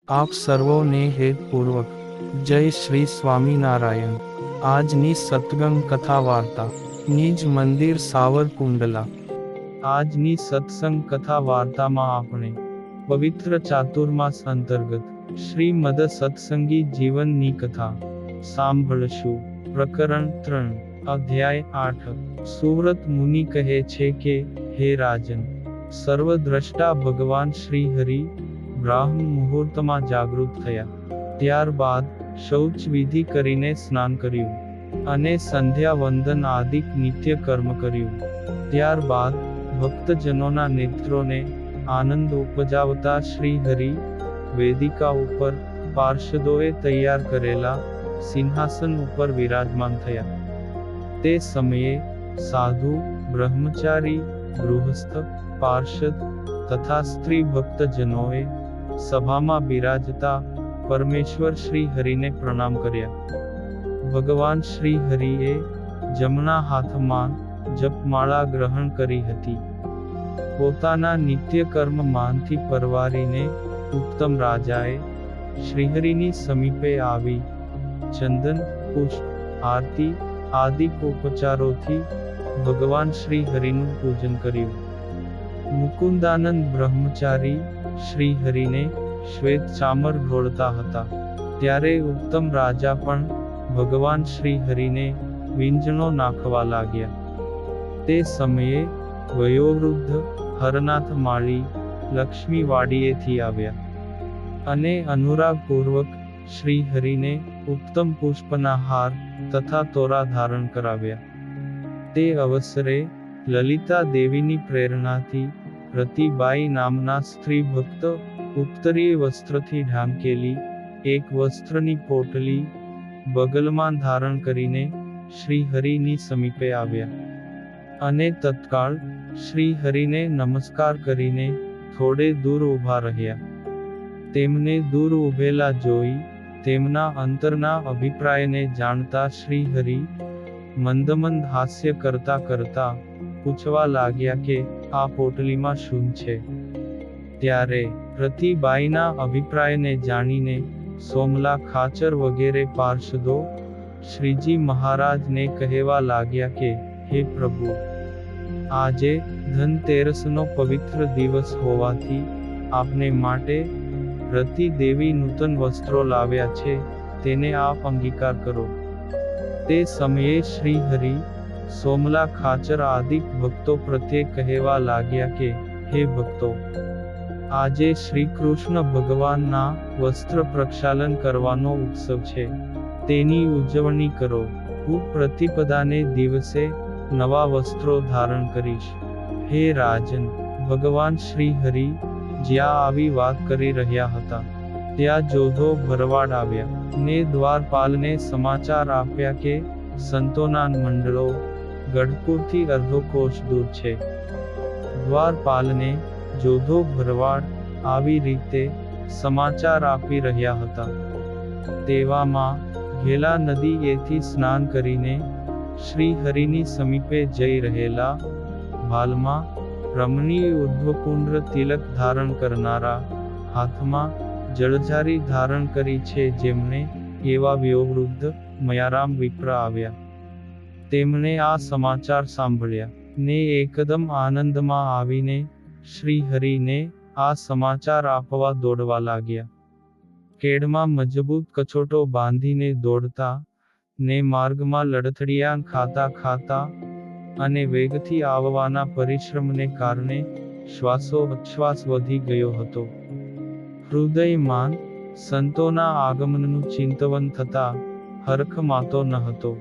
આપ સર્વોને હેતપૂર્વક જય શ્રી સ્વામિનારાયણ। આજની સત્સંગ કથા વાર્તા નિજ મંદિર સાવરકુંડલા। આજની સત્સંગ કથા વાર્તામાં આપણે પવિત્ર ચાતુર્માસ અંતર્ગત શ્રીમદ સત્સંગી જીવનની કથા સાંભળશું। પ્રકરણ 3 અધ્યાય 8। સુવ્રત મુનિ કહે છે કે, હે રાજન, સર્વદ્રષ્ટા ભગવાન શ્રી હરિ બ્રાહ્મ મુહૂર્તમાં જાગૃત થયા। ત્યારબાદ શૌચ વિધિ કરીને સ્નાન કર્યું અને સંધ્યા વંદન આદિક નિત્ય કર્મ કર્યું। ત્યારબાદ ભક્તજનોના નેત્રોને આનંદ ઉપજાવતા શ્રી હરિ વેદિકા ઉપર પાર્ષદોએ તૈયાર કરેલા સિંહાસન ઉપર વિરાજમાન થયા। તે સમયે સાધુ, બ્રહ્મચારી, ગૃહસ્થ, પાર્ષદ તથા સ્ત્રી ભક્તજનોએ સભામાં બિરાજતા પરમેશ્વર શ્રી હરિને પ્રણામ કર્યા। ભગવાન શ્રી હરિએ જમણા હાથમાં જપમાળા ગ્રહણ કરી હતી। પોતાના નિત્યકર્મ માંથી પરવારીને ઉત્તમ રાજાએ શ્રીહરિની સમીપે આવી ચંદન, પુષ્પ, આરતી આદિક ઉપચારોથી ભગવાન શ્રી હરિનું પૂજન કર્યું। મુકુંદાનંદ બ્રહ્મચારી શ્રી હરિને શ્વેત ચામર ઢોળતા હતા, ત્યારે ઉત્તમ રાજા પણ ભગવાન શ્રી હરિને વીંઝણો નાખવા લાગ્યા। તે સમયે વયોવૃદ્ધ હરનાથ માળી લક્ષ્મી વાડીએથી આવ્યા અને અનુરાગપૂર્વક શ્રી હરિને ઉત્તમ પુષ્પના હાર તથા તોરા ધારણ કરાવ્યા। તે અવસરે લલિતા દેવીની પ્રેરણાથી રતિબાઈ નામના સ્ત્રી ભક્ત ઉત્તરીય વસ્ત્રથી ઢાંકેલી એક વસ્ત્રની પોટલી બગલમાં ધારણ કરીને શ્રી હરિની સમીપે આવ્યા અને તત્કાળ શ્રી હરિને નમસ્કાર કરીને થોડે દૂર ઊભા રહ્યા। તેમને દૂર ઊભેલા જોઈ તેમના અંતરના અભિપ્રાયને જાણતા શ્રી હરિ મંદમંદ હાસ્ય કરતા કરતા પૂછવા લાગ્યા કે આ પોટલીમાં શું છે? ત્યારે રતિબાઈના અભિપ્રાયને જાણીને સોમલા ખાચર વગેરે પાર્ષદો શ્રીજી મહારાજને કહેવા લાગ્યા કે, હે પ્રભુ, આજે ધનતેરસનો પવિત્ર દિવસ હોવાથી આપને માટે રતિ દેવી નૂતન વસ્ત્રો લાવ્યા છે, તેને આપ અંગીકાર કરો। તે સમયે શ્રી હરિ સોમલા ખાચર આદિક ભક્તો પ્રત્યે કહેવા લાગ્યા કે, હે ભક્તો, આજે શ્રી કૃષ્ણ ભગવાનના વસ્ત્ર પ્રક્ષાલન કરવાનો ઉત્સવ છે, તેની ઉજવણી કરો। હું પ્રતિપદાને દિવસે નવા વસ્ત્રો ધારણ કરીશ। હે રાજન, ભગવાન શ્રી હરિ જ્યાં આવી વાત કરી રહ્યા હતા ત્યાં જોધો ભરવાડ આવ્યા ને દ્વારપાલને સમાચાર આપ્યા કે સંતોના મંડળો ગઢપુરથી અર્ધો કોશ દૂર છે। દ્વારપાલને જોધો ભરવાડ આવી રીતે સમાચાર આપી રહ્યા હતા। તેવામાં ઘેલા નદી એથી સ્નાન કરીને શ્રી હરિની સમીપે જઈ રહેલા ભાલમાં રમણીય ઉર્ધ્વપુંડ્ર તિલક ધારણ કરનારા, હાથમાં જળઝારી ધારણ કરી છે જેમણે એવા વયોવૃદ્ધ મયારામ વિપ્ર આવ્યા। તેમણે આ સમાચાર સાંભળ્યા ને એકદમ આનંદમાં આવીને શ્રી હરિને આ સમાચાર આપવા દોડવા લાગ્યા। કેડમાં મજબૂત કછોટો બાંધીને દોડતા ને માર્ગમાં લડથડિયા ખાતા ખાતા અને વેગથી આવવાના પરિશ્રમને કારણે શ્વાસોચ્છ્વાસ વધી ગયો હતો। હૃદયમાં સંતોના આગમનનું ચિંતવન થતા હરખ માતો ન હતો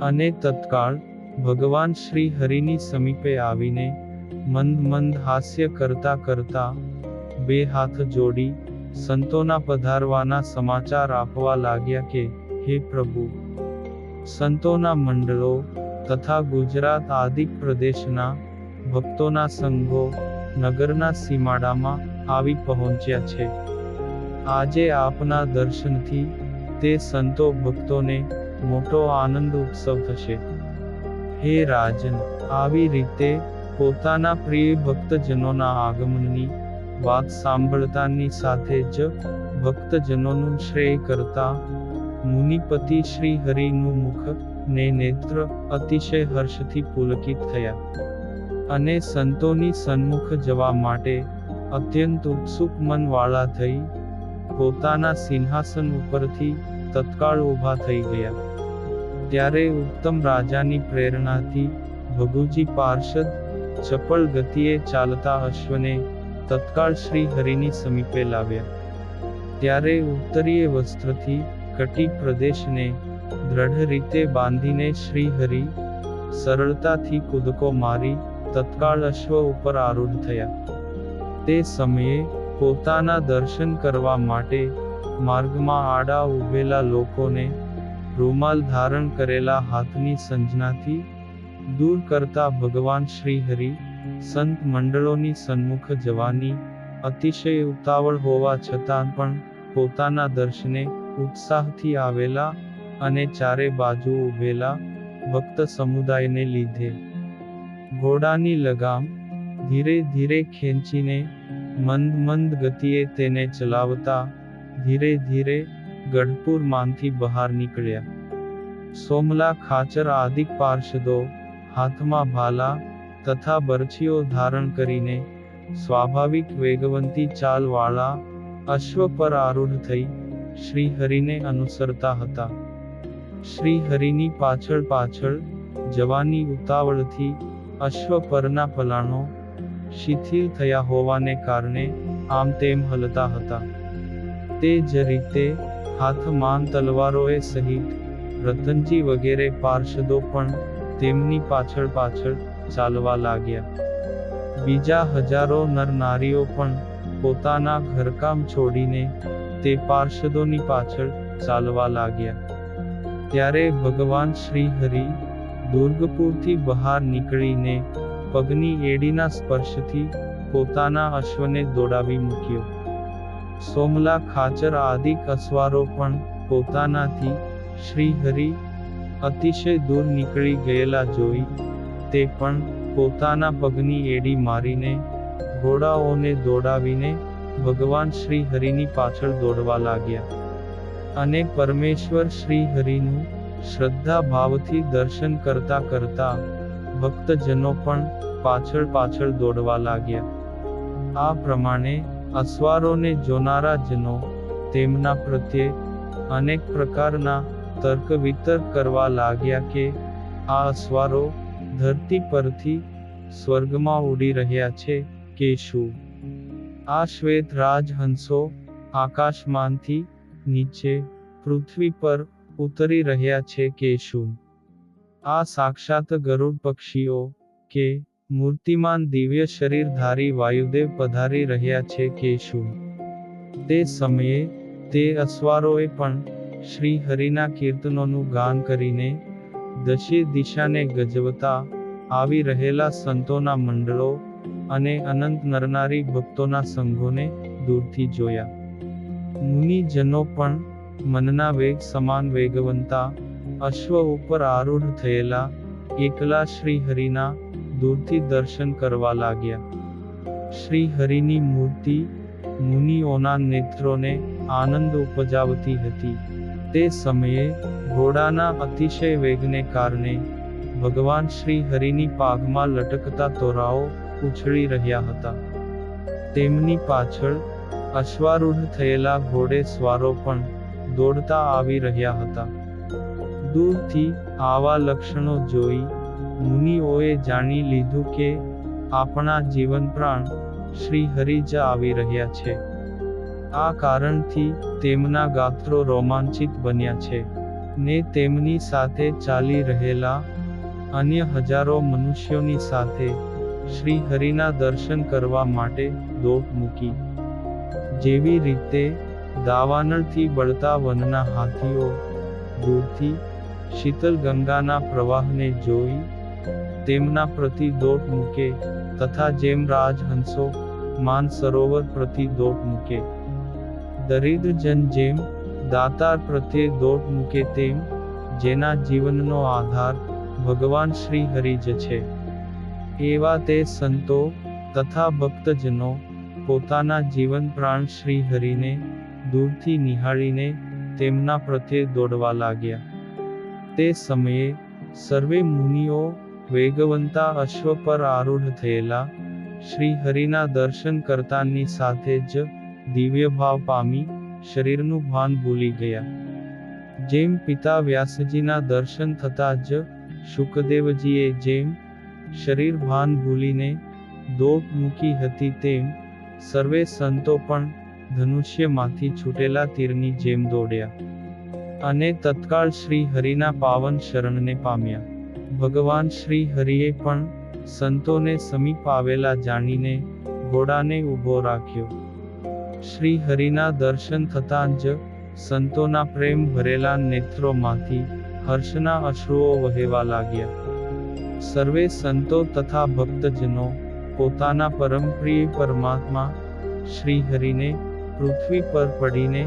અને તત્કાળ ભગવાન શ્રી હરિની સમીપે આવીને મંદ મંદ હાસ્ય કરતા કરતા બે હાથ જોડી સંતોના પધારવાના સમાચાર આપવા લાગ્યા કે, હે પ્રભુ, સંતોના મંડળો તથા ગુજરાત આદિક પ્રદેશના ભક્તોના સંઘો નગરના સીમાડામાં આવી પહોંચ્યા છે। આજે આપના દર્શનથી તે સંતો ભક્તોને મોટો આનંદ ઉત્સવ થશે। હે રાજન, આવી રીતે પોતાના પ્રિય ભક્તજનોના આગમનની વાત સાંભળતાની સાથે જ ભક્તજનોનું શ્રેય કરતા મુનિપતિ શ્રી હરિનું મુખ ને નેત્ર અતિશય હર્ષથી પુલકિત થયા અને સંતોની સન્મુખ જવા માટે અત્યંત ઉત્સુક મનવાળા થઈ પોતાના સિંહાસન ઉપરથી તત્કાળ ઊભા થઈ ગયા. ત્યારે ઉત્તમ રાજાની પ્રેરણાથી ભગુજી પાર્ષદ ચપળ ગતિએ ચાલતા અશ્વને તત્કાળ શ્રી હરિની સમીપે લાવ્યા. ત્યારે ઉત્તરીય વસ્ત્રથી કટી પ્રદેશને દ્રઢ રીતે બાંધીને શ્રી હરિ સરળતાથી કૂદકો મારી તત્કાળ અશ્વ ઉપર આરૂઢ થયા. તે સમયે પોતાના દર્શન કરવા માટે માર્ગમાં આડા ઊભેલા લોકોને રૂમાલ ધારણ કરેલા હાથની સંજનાથી દૂર કરતા ભગવાન શ્રી હરિ સંત મંડળોની સન્મુખ જવાની અતિશય ઉતાવળ હોવા છતાં પણ પોતાના દર્શને ઉત્સાહથી આવેલા અને ચારે બાજુ ઊભેલા ભક્ત સમુદાયને લીધે ઘોડાની લગામ ધીરે ધીરે ખેંચીને મંદ મંદ ગતિએ તેને ચલાવતા ધીરે ધીરે ગઢપુર માંથી બહાર નીકળ્યા. સોમલા ખાચર આદિક પાર્ષદો હાથમાં ભાલા તથા બરછીઓ ધારણ કરીને સ્વાભાવિક વેગવંતી ચાલવાળા અશ્વ પર આરૂઢ થઈ શ્રી હરિને અનુસરતા હતા. શ્રી હરિની પાછળ પાછળ જવાની ઉતાવળથી અશ્વ પરના પલાણો શિથિલ થયા હોવાને કારણે આમ તેમ હલતા હતા. તે જ રીતે હાથમાં તલવારોએ સહિત રતનજી વગેરે પાર્ષદો પણ તેમની પાછળ પાછળ ચાલવા લાગ્યા. બીજા હજારો નર નારીઓ પણ પોતાના ઘરકામ છોડીને તે પાર્ષદોની પાછળ ચાલવા લાગ્યા. ત્યારે ભગવાન શ્રી હરિ દુર્ગપુરથી બહાર નીકળીને પગની એડીના સ્પર્શથી પોતાના અશ્વને દોડાવી મૂક્યો. સોમલા ખાચર આદિક અસવારો પણ પોતાનાથી શ્રી હરિ અતિશય દૂર નીકળી ગયેલા જોઈ તે પણ પોતાના પગની એડી મારીને ઘોડાઓને દોડાવીને ભગવાન શ્રી હરિની પાછળ દોડવા લાગ્યા. અને પરમેશ્વર શ્રી હરિનું શ્રદ્ધા ભાવથી દર્શન કરતા કરતા ભક્તજનો પણ પાછળ પાછળ દોડવા લાગ્યા. આ પ્રમાણે અસવારોને જોનારા જનો તેમના પ્રત્યે અનેક પ્રકારના તર્ક વિતર્ક કરવા લાગ્યા કે આ અસવારો ધરતી પરથી સ્વર્ગમાં ઉડી રહ્યા છે કે શું? આ શ્વેત રાજહંસો આકાશમાંથી નીચે પૃથ્વી પર ઉતરી રહ્યા છે કે શું? આ સાક્ષાત ગરુડ પક્ષીઓ કે મૂર્તિમાન દિવ્ય શરીરધારી વાયુદેવ પધારી રહ્યા છે કે શું? તે સમયે તે અસવારોએ પણ શ્રી હરિના કીર્તનોનું ગાન કરીને દશે દિશાને ગજવતા આવી રહેલા સંતોના મંડળો અને અનંત નરનારી ભક્તોના સંઘોને દૂરથી જોયા. મુનિજનો પણ મનના વેગ સમાન વેગવંતા અશ્વ ઉપર આરૂઢ થયેલા એકલા શ્રી હરિના દૂરથી દર્શન કરવા લાગ્યા. શ્રી હરિની મૂર્તિ મુનિઓના નેત્રોને આનંદ ઉપજાવતી હતી. તે સમયે ઘોડાના અતિશય વેગને કારણે ભગવાન શ્રી હરિની પાઘમાં લટકતા તોરાઓ ઉછળી રહ્યા હતા. તેમની પાછળ અશ્વારૂઢ થયેલા ઘોડેસવારો પણ દોડતા આવી રહ્યા હતા. દૂરથી આવા લક્ષણો જોઈ મુનિઓએ જાણી લીધું કે આપણા જીવન પ્રાણ શ્રી હરિ જ આવી રહ્યા છે. આ કારણથી તેમના ગાત્રો રોમાંચિત બન્યા છે ને તેમની સાથે ચાલી રહેલા અન્ય હજારો મનુષ્યોની સાથે શ્રી હરિના દર્શન કરવા માટે દોટ મૂકી. જેવી રીતે દાવાનળથી બળતા વનના હાથીઓ દૂરથી શીતલ ગંગાના પ્રવાહને જોઈ તેમના પ્રતિ દોટ મૂકે તથા જેમ રાજહંસો માન સરોવર પ્રતિ દોટ મૂકે, દરિદ્રજન જેમ દાતાર પ્રત્યે દોટ મૂકે તેમ જેના જીવનનો આધાર ભગવાન શ્રી હરિ જ છે એવા તે સંતો તથા ભક્તજનો પોતાના જીવન પ્રાણ શ્રી હરિને દૂરથી નિહાળીને તેમના પ્રત્યે દોડવા લાગ્યા. તે સમયે સર્વે મુનિઓ વેગવંતા અશ્વ પર આરૂઢ થયેલા શ્રી હરિના દર્શન કરતાની સાથે જ દિવ્યભાવ પામી શરીરનું ભાન ભૂલી ગયા. જેમ પિતા વ્યાસજીના દર્શન થતાં જ શુકદેવજીએ જેમ શરીર ભાન ભૂલીને દોટ મૂકી હતી તેમ સર્વે સંતો પણ ધનુષ્યમાંથી છૂટેલા તીરની જેમ દોડ્યા અને તત્કાળ શ્રી હરિના પાવન શરણને પામ્યા. ભગવાન શ્રી હરિએ પણ સંતોને સમીપ આવેલા જાણીને ઘોડાને ઊભો રાખ્યો. શ્રી હરિના દર્શન થતાં જ સંતોના પ્રેમ ભરેલા નેત્રોમાંથી હર્ષના અશ્રુઓ વહેવા લાગ્યા. સર્વે સંતો તથા ભક્તજનો પોતાના પરમપ્રિય પરમાત્મા શ્રી હરિને પૃથ્વી પર પડીને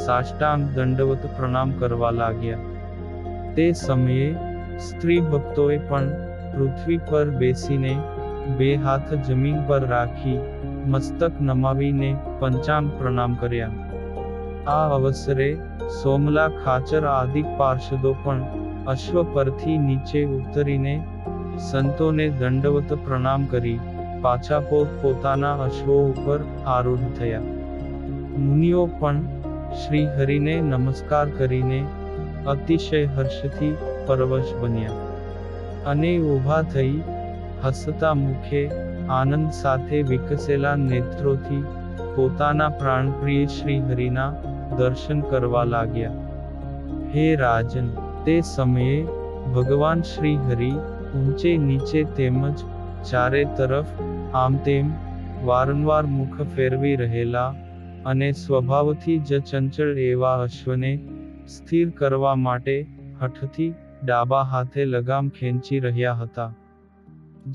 સાષ્ટાંગ દંડવત પ્રણામ કરવા લાગ્યા. તે સમયે સ્ત્રી ભક્તોએ પણ પૃથ્વી પર બેસીને બે હાથ જમીન પર રાખી મસ્તક નમાવીને પંચાંગ પ્રણામ કર્યા. આ અવસરે સોમલા ખાચર આદિક પાર્ષદો પણ અશ્વ પરથી નીચે ઉતરીને સંતોને દંડવત પ્રણામ કરી પાછા પોતાના અશ્વો ઉપર આરૂઢ થયા. મુનિઓ પણ શ્રી હરિને નમસ્કાર કરીને અતિશય હર્ષથી પરવશ બન્યા અને ઊભા થઈ હસતા મુખે આનંદ સાથે વિકસેલા નેત્રોથી પોતાના પ્રાણપ્રિય શ્રી હરિના દર્શન કરવા લાગ્યા. હે રાજન, તે સમયે ભગવાન શ્રી હરિ ઊંચે નીચે તેમજ ચારે તરફ આમ તેમ વારંવાર મુખ ફેરવી રહેલા અને સ્વભાવથી જ ચંચળ એવા અશ્વને સ્થિર કરવા માટે હઠથી ડાબા હાથે લગામ ખેંચી રહ્યા હતા.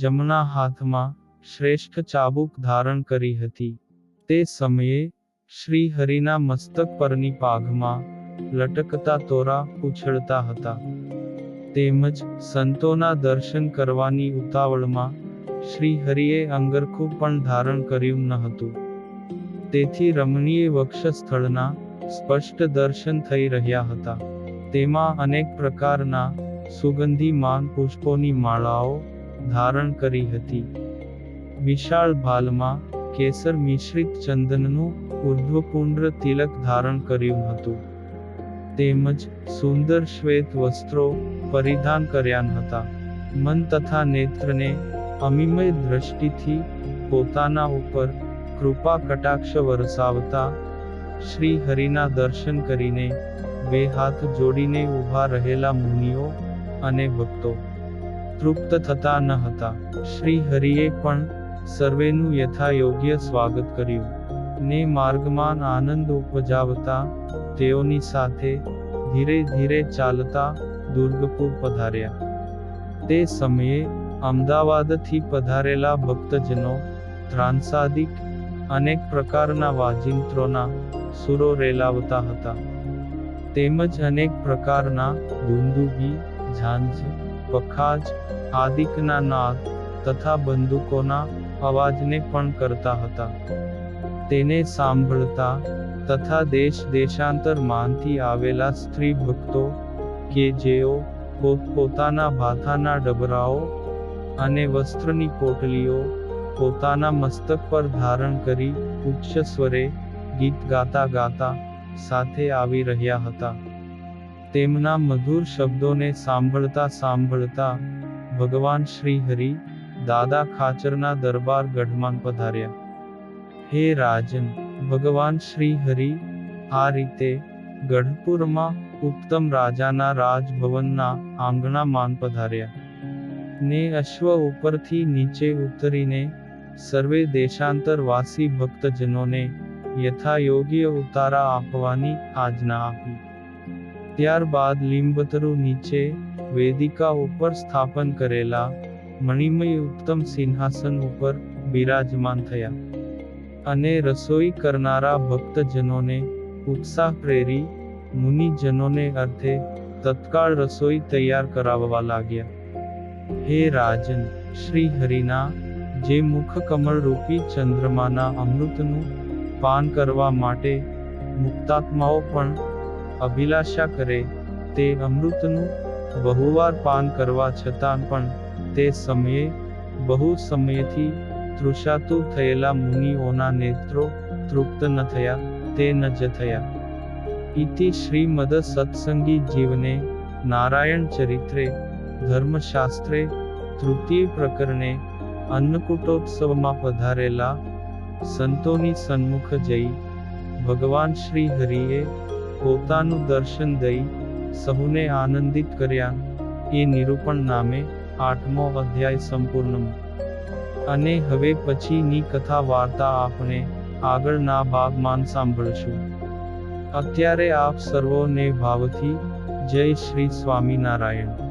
જમણા હાથમાં શ્રેષ્ઠ ચાબુક ધારણ કરી હતી. તે સમયે શ્રી હરિના મસ્તક પરની પાઘમાં લટકતા તોરા ઉછળતા હતા. તેમજ સંતોના દર્શન કરવાની ઉતાવળમાં શ્રી હરિએ અંગરખું પણ ધારણ કર્યું ન હતું. તેથી રમણીય વક્ષસ્થળના સ્પષ્ટ દર્શન થઈ રહ્યા હતા. તેમાં અનેક પ્રકારના સુગંધીમાન પુષ્પોની માળાઓ ધારણ કરી હતી. વિશાળ ભાલમાં કેસર મિશ્રિત ચંદનનું ઉર્ધ્વપુંડ્ર તિલક ધારણ કર્યું હતું. તેમજ સુંદર શ્વેત વસ્ત્રો પરિધાન કર્યા હતા. મન તથા નેત્રને અમિમય દ્રષ્ટિથી પોતાના ઉપર કૃપા કટાક્ષ વરસાવતા શ્રી હરિના દર્શન કરીને બે હાથ જોડીને ઊભા રહેલા મુનિઓ અને ભક્તો તૃપ્ત થતા ન હતા. શ્રી હરિએ પણ સર્વેનું યથાયોગ્ય સ્વાગત કર્યું ને માર્ગમાં આનંદ ઉપજાવતા તેઓની સાથે ધીરે ધીરે ચાલતા દુર્ગપુર પધાર્યા. તે સમયે અમદાવાદથી પધારેલા ભક્તજનો ત્રાંસાદિક અનેક પ્રકારના વાજિંત્રોના સુરો રેલાવતા હતા. તેમજ અનેક પ્રકારના દુંદુભી, ઝાંઝ, પખાજ આદિકના નાદ તથા બંદૂકોના અવાજને પણ કરતા હતા. તેને સાંભળતા તથા દેશ દેશાંતરમાંથી આવેલા સ્ત્રી ભક્તો કે જેઓ પોતપોતાના ભાથાના ડબરાઓ અને વસ્ત્રની પોટલીઓ પોતાના મસ્તક પર ધારણ કરી ઉચ્ચ સ્વરે ગીત ગાતા ગાતા સાથે આવી રહ્યા હતા. તેમના મધુર શબ્દોને સાંભળતા સાંભળતા ભગવાન શ્રી હરિ દાદા ખાચરના દરબાર ગઢમાં પધાર્યા. હે રાજન, ભગવાન શ્રી હરિ આ રીતે ગઢપુરમાં ઉત્તમ રાજાના રાજભવનના આંગણામાં પધાર્યા ને અશ્વ ઉપરથી નીચે ઉતરીને સર્વે દેશાંતરવાસી ભક્તજનોને યથાયોગ્ય ઉતારા આપવાની આજ્ઞા આપી. ત્યારબાદ લીંબતરુ નીચે વેદિકા ઉપર સ્થાપન કરેલા મણિમય ઉત્તમ સિંહાસન ઉપર બિરાજમાન થયા અને રસોઈ કરનારા ભક્તજનોને ઉત્સાહ પ્રેરી મુનિજનોને અર્થે તત્કાળ રસોઈ તૈયાર કરાવવા લાગ્યા. હે રાજન, શ્રી હરિના જે મુખ કમળ રૂપી ચંદ્રમાના અમૃતનું પાન કરવા માટે મુક્તાત્માઓ પણ અભિલાષા કરે તે અમૃતનું બહુવાર પાન કરવા છતાં પણ તે સમયે બહુ સમયથી તૃષાતુર થયેલા મુનિઓના નેત્રો તૃપ્ત ન થયા તે ન જ થયા. ઇતિ શ્રીમદ સત્સંગી જીવને નારાયણ ચરિત્રે ધર્મશાસ્ત્રે તૃતીય પ્રકરણે અન્નકૂટોત્સવમાં પધારેલા સંતોની સન્મુખ જઈ ભગવાન શ્રી હરિએ પોતાનું દર્શન દઈ સહુને આનંદિત કર્યા એ નિરૂપણ નામે 8મો અધ્યાય સંપૂર્ણ. અને હવે પછીની કથા વાર્તા આપણે આગળના ભાગમાં સાંભળશું. અત્યારે આપ સર્વોને ભાવથી જય શ્રી સ્વામિનારાયણ.